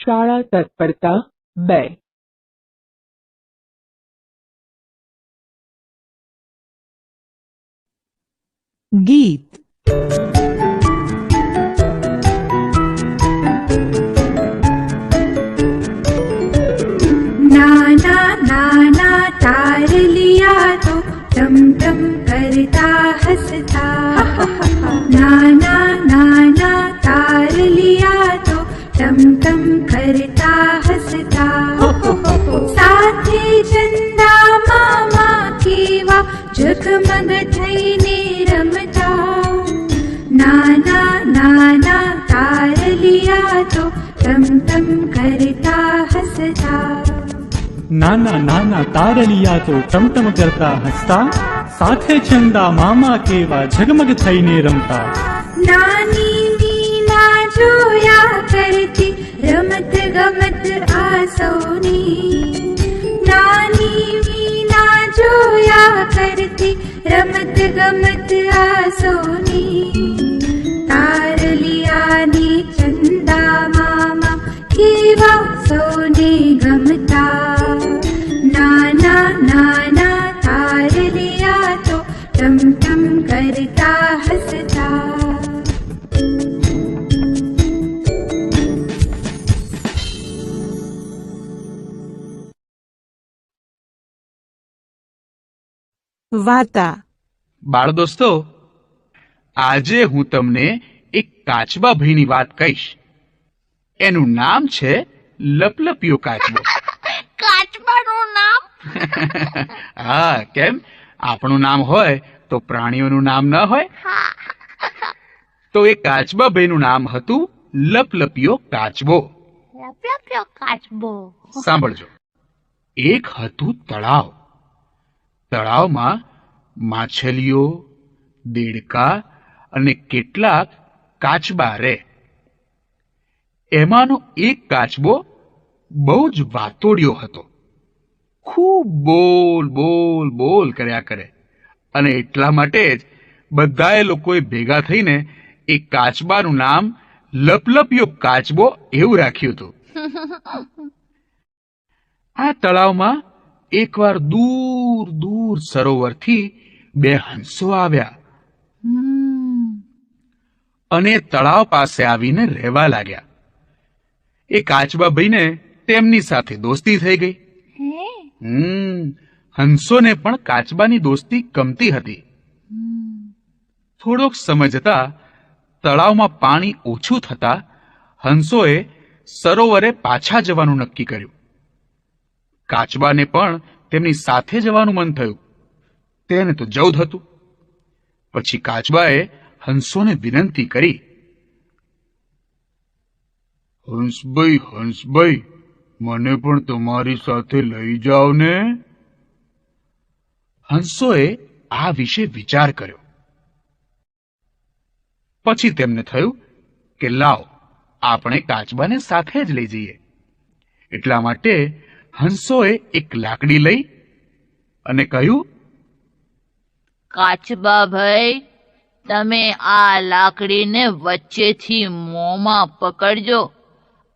શાળા તત્પરતા 2 ગીત नाना नाना तार लिया तो टम टम करता हंसता नाना नाना तार लिया तो टम टम करता हंसता साथे चंदा मामा केवा जगमग थईने रमता नाना नाना तार लिया तो टम टम करता हंसता नाना नाना तारलिया तो टमटम करता हंसता साथे चंदा मामा केवा झगमग थईने रमता नानी मीना जोया करती रमत गमत आसोनी नानी मीना जोया करती रमत गमत आसोनी तार लिया नी चंदा मामा केवा सोने गमता नाना नाना तार लिया तो टम टम करता हंसता વાર્તા બાળ દોસ્તો, આજે હું તમને એક કાચબા ભાઈની વાત કહીશ. એનું નામ છે લપલપિયો કાચબો. કાચબાનું નામ? હા, કેમ? આપણું નામ હોય તો પ્રાણીઓનું નામ ન હોય? તો એ કાચબા ભાઈનું નામ હતું લપલપિયો કાચબો. લપલપિયો કાચબો. સાંભળજો. એક હતું તળાવ. તળાવમાં માછલીઓ, દેડકા અને કેટલાક કાચબા રહે. એમાંનો એક કાચબો બહુ જ વાતોડિયો હતો. ખૂબ બોલ બોલ બોલ કર્યા કરે, અને એટલા માટે જ બધાએ લોકોએ ભેગા થઈને એ કાચબાનું નામ લપલપિયો કાચબો એવું રાખ્યું હતું. આ તળાવમાં એકવાર દૂર દૂર સરોવરથી બે હંસો આવ્યા અને તળાવ પાસે આવીને રહેવા લાગ્યા. એ કાચબા ભાઈને તેમની સાથે દોસ્તી થઈ ગઈ. હંસોને પણ કાચબાની દોસ્તી ગમતી હતી. થોડોક સમય જતા તળાવમાં પાણી ઓછું થતા હંસોએ સરોવરે પાછા જવાનું નક્કી કર્યું. કાચબાને પણ તેમની સાથે જવાનું મન થયું. તેને તો જવું જ હતું. પછી કાચબાએ હંસોને વિનંતી કરી, હંસભાઈ, મને પણ તમારી સાથે લઈ જાઓ ને. હંસોએ આ વિશે વિચાર કર્યો. પછી તેમને થયું કે લાવ, આપણે કાચબાને સાથે જ લઈ જઈએ. એટલા માટે હંસોએ એક લાકડી લઈ અને કહ્યું, કાચબા ભાઈ, તમે આ લાકડીને વચ્ચેથી મોંમાં પકડજો.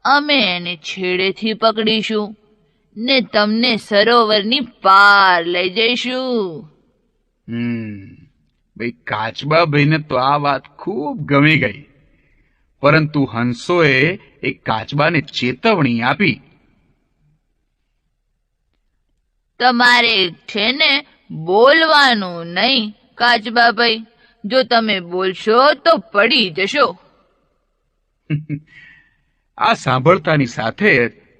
અમે એને છેડેથી પકડીશું ને તમને સરોવરની પાર લઈ જઈશું. ભાઈ, કાચબા ભાઈને તો આ વાત ખૂબ ગમી ગઈ. પરંતુ હંસોએ એક કાચબાને ચેતવણી આપી, તમારે છે ને બોલવાનું નહીં કાચબા ભાઈ. જો તમે બોલશો તો પડી જશો. આ સાંભળતાની સાથે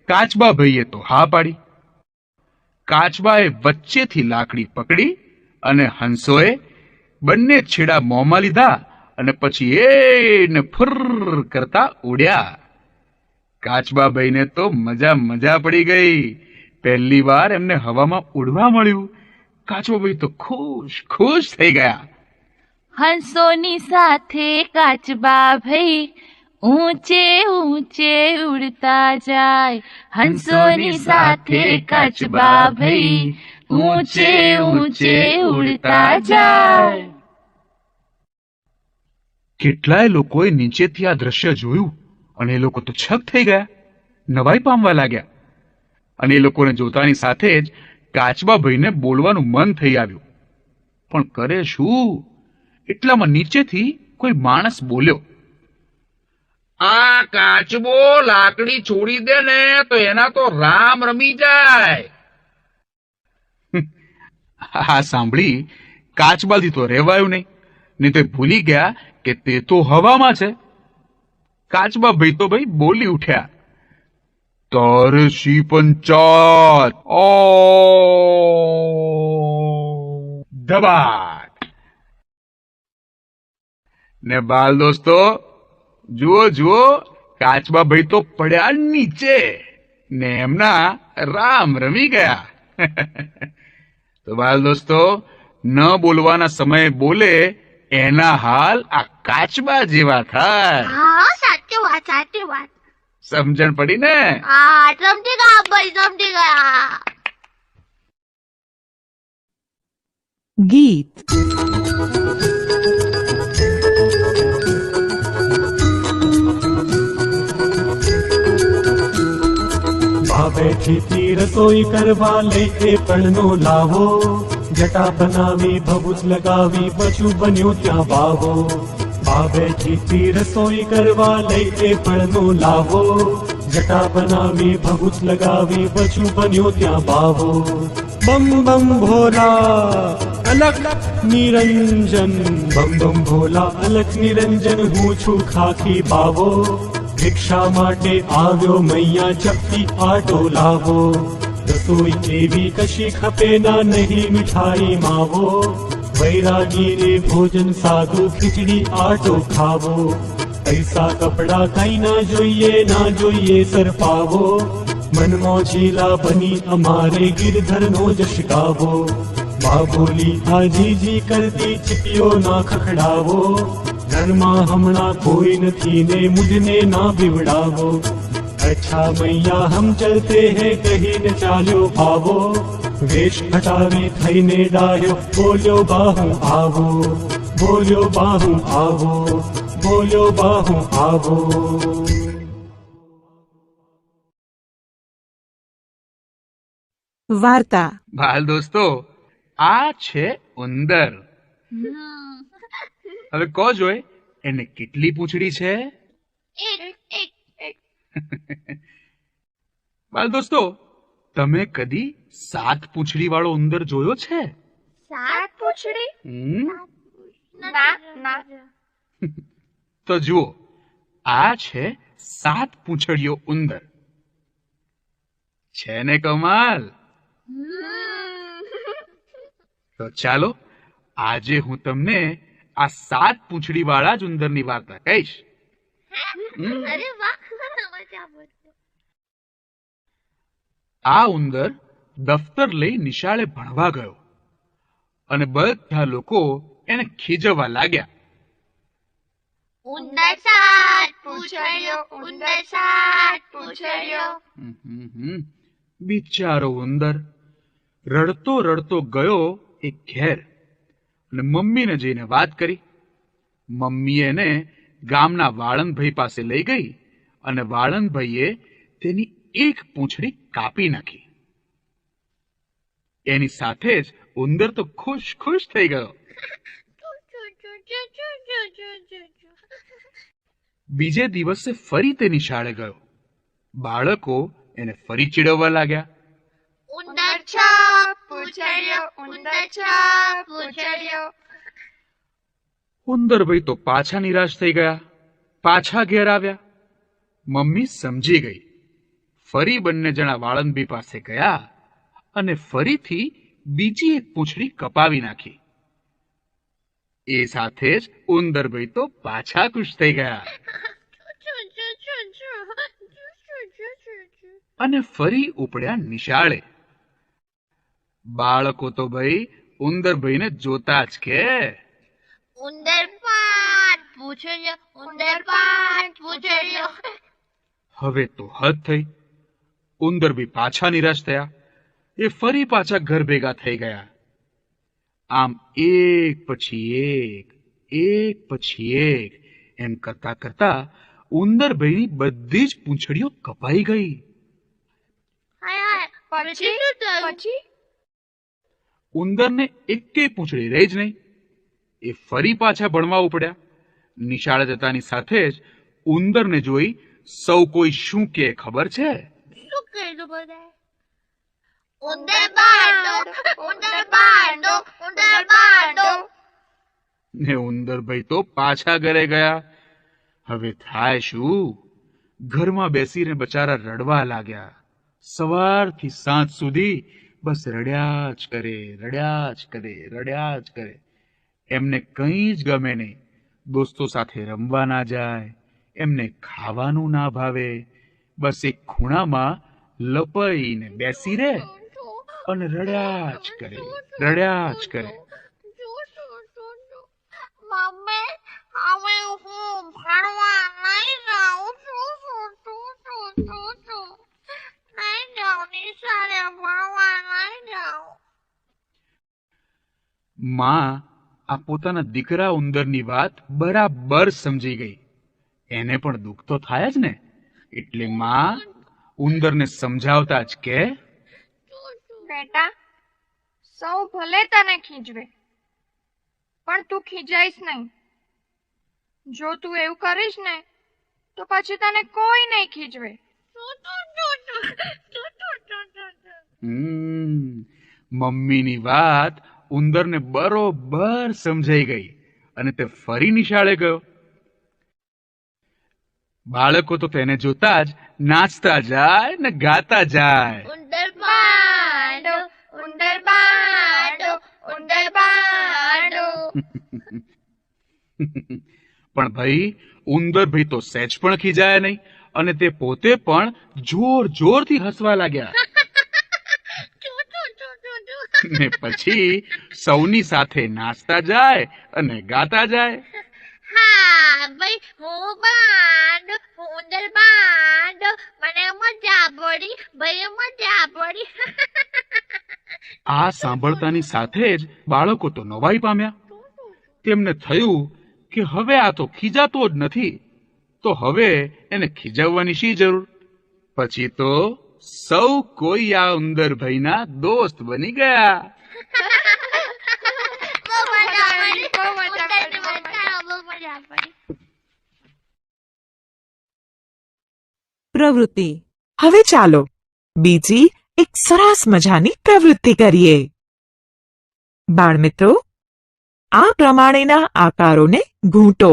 કાચબા ભાઈએ તો હા પાડી. કાચબાએ વચ્ચેથી લાકડી પકડી અને હંસોએ બંને છેડા મોંમાં લીધા અને પછી એને ફુર કરતા ઉડ્યા. કાચબા ભાઈને તો મજા પડી ગઈ. પહેલી વાર એમને હવામાં ઉડવા મળ્યું. કાચબા ભાઈ તો ખુશ થઈ ગયા. હંસોની સાથે કાચબા ભાઈ ઊંચે ઊંચે ઉડતા જાય. હંસોની સાથે કાચબા ભાઈ ઊંચે ઊંચે ઉડતા જાય. કેટલાય લોકોએ નીચેથી આ દ્રશ્ય જોયું અને એ લોકો તો છક થઈ ગયા. નવાઈ પામવા લાગ્યા અને એ લોકોને જોતાની સાથે જ કાચબા ભાઈને બોલવાનું મન થઈ આવ્યું. પણ કરે શું? એટલામાં નીચેથી કોઈ માણસ બોલ્યો, આ કાચબો લાકડી છોડી દે ને તો એના તો રામ રમી જાય. આ સાંભળી કાચબાથી તો રહેવાયું નહીં તો ભૂલી ગયા કે તે તો હવામાં છે. કાચબા ભાઈ તો બોલી ઉઠ્યા, તારે શી પંચાત. ઓ ધબાક. ને બાલ દોસ્તો, જુઓ જુઓ, કાચબા ભાઈ તો પડ્યા નીચે ને એમના રામ રમી ગયા. તો બાલ દોસ્તો, ન બોલવાના સમયે બોલે એના હાલ આ કાચબા જેવા થાય. હા, સાચી વાત. સમજણ પડી ને? હા, સમજી ગયા ભાઈ, સમજી ગયા. ગીત. બેઠી રસોઈ કરવા લઈ પણનો લાવો, જટા બનાવી ભભૂત લગાવી બચું બન્યું ત્યાં બાવો. બેઠી રસોઈ કરવા લઈ પણનો લાવો, જટા બનાવી ભભૂત લગાવી બચું બન્યું ત્યાં બાવો. બમ બમ ભોલા અલક નિરંજન, બમ બમ ભોલા અલક નિરંજન, હું છું ખાખી બાવો. ભિક્ષા માટે આવ્યો મૈયા ચપટી આટો લાવો. રસોઈ એવી કશી ખપે ના નહીં મીઠાઈ માવો. વૈરાગીને ભોજન સાદું ખીચડી આટો ખાવો. પૈસા કપડા કઈ ના જોઈએ સરપાવો. મનમોજીલા બની અમારે ગિરધરનો જશ ગાવો. બા બોલી આજીજી કરતી ચીપિયો ના ખખડાવો. ઘરમાં હમણાં કોઈ નથી ને મુझने ના बिवड़ावो. अच्छा मैया हम चलते हैं कहीं ચાલ્યો ભાવો. વેશ હટાવી થઈને ડાયો બોલ્યો બાહું આવો. બોલ્યો બાહું આવો. બોલ્યો બાહું આવો. વાર્તા. બાલ દોસ્તો, આ છે ઉંદર. હવે કહો જોય, એને કેટલી પૂંછડી છે? એક. બાલ દોસ્તો, તમે કદી 7 પૂંછડી વાળો ઉંદર જોયો છે? 7 પૂંછડી? ના. તો જુઓ, આ છે 7 પૂંછડીયો ઉંદર. છે ને કમાલ? તો ચાલો આજે હું તમને આ 7 પૂંછડી વાળા જ ઉંદરની વાર્તા કહીશ. અરે વાહ, મજા આવે. આ ઉંદર દફતર લઈ નિશાળે ભણવા ગયો અને બધા લોકો એને ખીજવવા લાગ્યા. ઉંદર 7 પૂંછડીઓ, ઉંદર 7 પૂંછડીઓ. બિચારો ઉંદર રડતો રડતો ગયો એક ઘેર અને મમ્મીને જઈને વાત કરી. મમ્મીએ એને ગામના વાળંદભાઈ પાસે લઈ ગઈ અને વાળંદભાઈએ તેની એક પૂંછડી કાપી નાખી. એની સાથે જ ઉંદર તો ખુશ થઈ ગયો. બીજે દિવસે ફરી તે નિશાળે ગયો. બાળકો એને ફરી ચીડવવા લાગ્યા. ઉંદર 6 પૂંછડીઓ, ઉંદર 6 પૂંછડીઓ. ઉંદરભાઈ તો પાછા નિરાશ થઈ ગયા. પાછા ઘેર આવ્યા. મમ્મી સમજી ગઈ. ફરી બંને જણા વાળંદભાઈ પાસે ગયા અને ફરીથી બીજી એક પૂંછડી કપાવી નાખી. એ સાથે જ ઉંદરભાઈ તો પાછા ખુશ થઈ ગયા અને ફરી ઉપડ્યા નિશાળે. બાળકો તો ઉંદરભાઈને જોતા જ કે ઉંદર 5 પૂંછડીઓ, ઉંદર 5 પૂંછડીઓ. હવે તો હદ થઈ. ઉંદરભાઈ પાછા નિરાશ થયા. એ ફરી પાછા ઘર ભેગા થઈ ગયા. આમ એક પછી એક એમ કરતા કરતા ઉંદરભાઈની બધી જ પૂંછડીઓ કપાઈ ગઈ. હાય હાય પછી શું થયું? પછી ઉંદરને એકેય પૂંછડી રહી જ નહીં. એ ફરી પાછા ભણવા ઉપડ્યા. નિશાળે જતાની સાથે જ ઉંદરને જોઈ સૌ કોઈ શું કહે ખબર છે? શું કીધું બધાએ? ઉંદર બાંધો, ઉંદર બાંધો, ઉંદર બાંધો. ને ઉંદરભાઈ તો પાછા ઘરે ગયા. હવે થાય શું? ઘરમાં બેસીને બચારા રડવા લાગ્યા. સવારથી સાંજ સુધી બસ રડ્યા જ કરે, રડ્યા જ કરે, રડ્યા જ કરે. એમને કંઈ જ ગમે નહીં. દોસ્તો સાથે રમવા ના જાય, એમને ખાવાનું ના ભાવે. બસ એક ખૂણામાં લપાઈને બેસી રહે અને રડ્યા જ કરે, રડ્યા જ કરે. મમ્મી, હવે હું ભણવા નહીં જાઉં છું. નહીં જાઉં, નિશાળે ભણવા નહીં જાઉં. માં આ પોતાના દીકરા ઉંદરની વાત બરાબર સમજી ગઈ. એને પણ દુઃખ તો થાય જ ને. એટલે માં ઉંદરને સમજાવતા જ કે બેટા, સૌ ભલે તને ખીજવે, પણ તું ખીજાઈશ નહીં. જો તું એવું કરીશ ને તો પછી તને કોઈ નહીં ખીજવે. મમ્મીની વાત ઉંદરને બરોબર સમજાઈ ગઈ અને તે ફરી નિશાળે ગયો. બાળકો તો તેને જોતા જ નાચતા જાય ને ગાતા જાય. ઉંદર બાંધો, ઉંદર બાંધો, ઉંદર બાંધો. પણ ભાઈ ઉંદરભાઈ તો સહેજ પણ ખીજાયા નહીં અને તે પોતે પણ જોર જોરથી હસવા લાગ્યા. ને પછી સૌની સાથે નાચતા જાય અને ગાતા જાય. હા ભાઈ, હું બાંધો, હું ઉંદર બાંધો. મને મજા પડી, ભાઈ મજા પડી. આ સાંભળતાની સાથે જ બાળકો તો નવાઈ પામ્યા. તેમને થયું કે હવે આ તો ખીજાતો જ નથી, તો હવે એને ખીજાવવાની શી જરૂર. પછી તો સૌ કોઈ આ ઉંદરભાઈના દોસ્ત બની ગયા. બહુ મજા પડી, બહુ મજા પડી, બહુ મજા પડી. પ્રવૃત્તિ. હવે ચાલો બીજી એક સરસ મજાની પ્રવૃત્તિ કરીએ. બાળમિત્રો, આ પ્રમાણેના આકારોને ઘૂંટો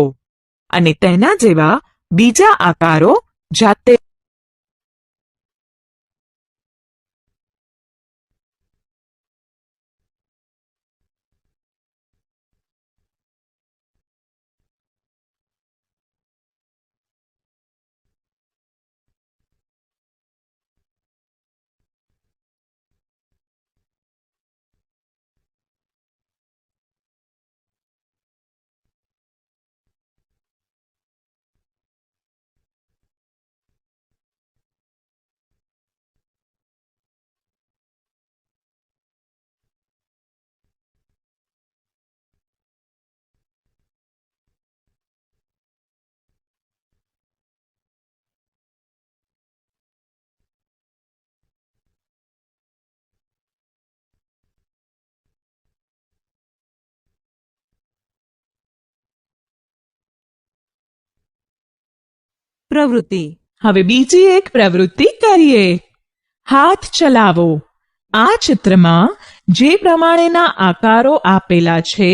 અને તેના જેવા બીજા આકારો જાતે પ્રવૃત્તિ. હવે બીજી એક પ્રવૃત્તિ કરીએ. હાથ ચલાવો. આ ચિત્રમાં જે પ્રમાણેના આકારો આપેલા છે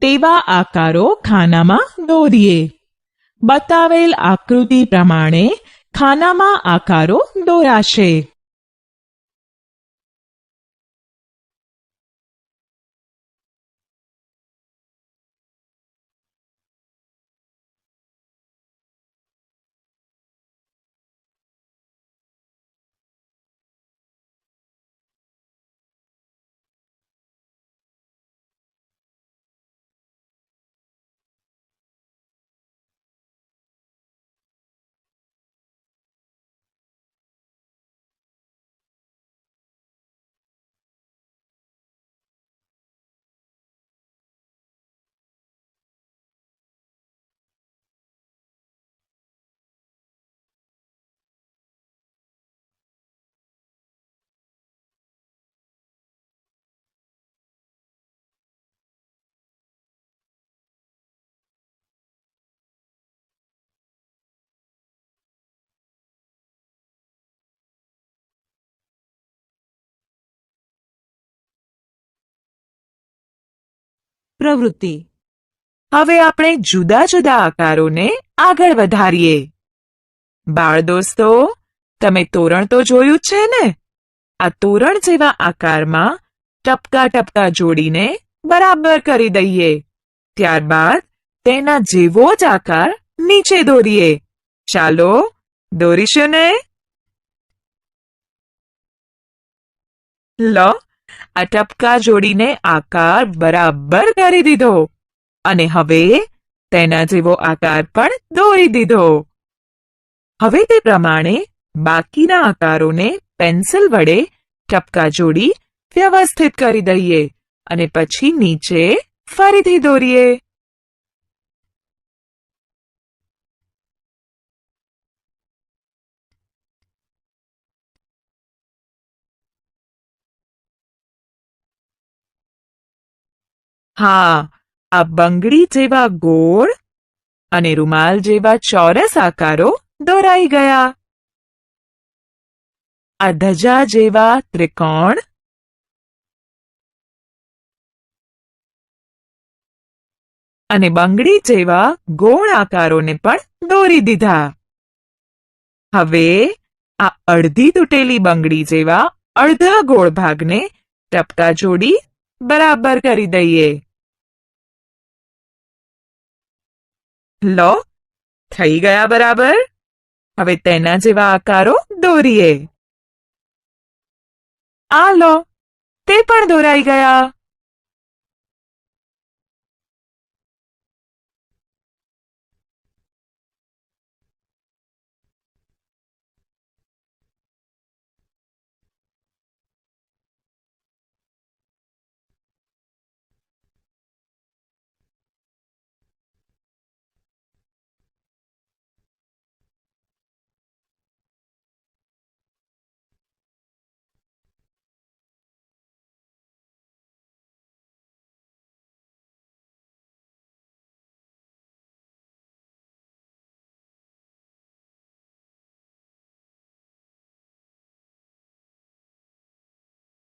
તેવા આકારો ખાનામાં દોરીએ. બતાવેલ આકૃતિ પ્રમાણે ખાનામાં આકારો દોરાશે. પ્રવૃત્તિ. હવે આપણે જુદા જુદા આકારોને આગળ વધારીએ. બાળ દોસ્તો, તમે તોરણ તો જોયું જ છે ને? આ તોરણ જેવા આકારમાં ટપકા ટપકા જોડીને બરાબર કરી દઈએ. ત્યારબાદ તેના જેવો જ આકાર નીચે દોરીએ. ચાલો દોરીશું ને? લો, આ ટપકા જોડીને આકાર બરાબર કરી દીધો અને હવે તેના જેવો આકાર પણ દોરી દીધો. હવે તે પ્રમાણે બાકીના આકારોને પેન્સિલ વડે ટપકા જોડી વ્યવસ્થિત કરી દઈએ અને પછી નીચે ફરીથી દોરીએ. હા, આ બંગડી જેવા ગોળ અને રૂમાલ જેવા ચોરસ આકારો દોરાઈ ગયા. આ ધજા જેવા ત્રિકોણ અને બંગડી જેવા ગોળ આકારોને પણ દોરી દીધા. હવે આ અડધી તૂટેલી બંગડી જેવા અડધા ગોળ ભાગને ટપકા જોડી બરાબર કરી દઈએ. લો, થઈ ગયા બરાબર. હવે તેના જેવા આકારો દોરીએ. આ લો, તે પણ દોરાઈ ગયા.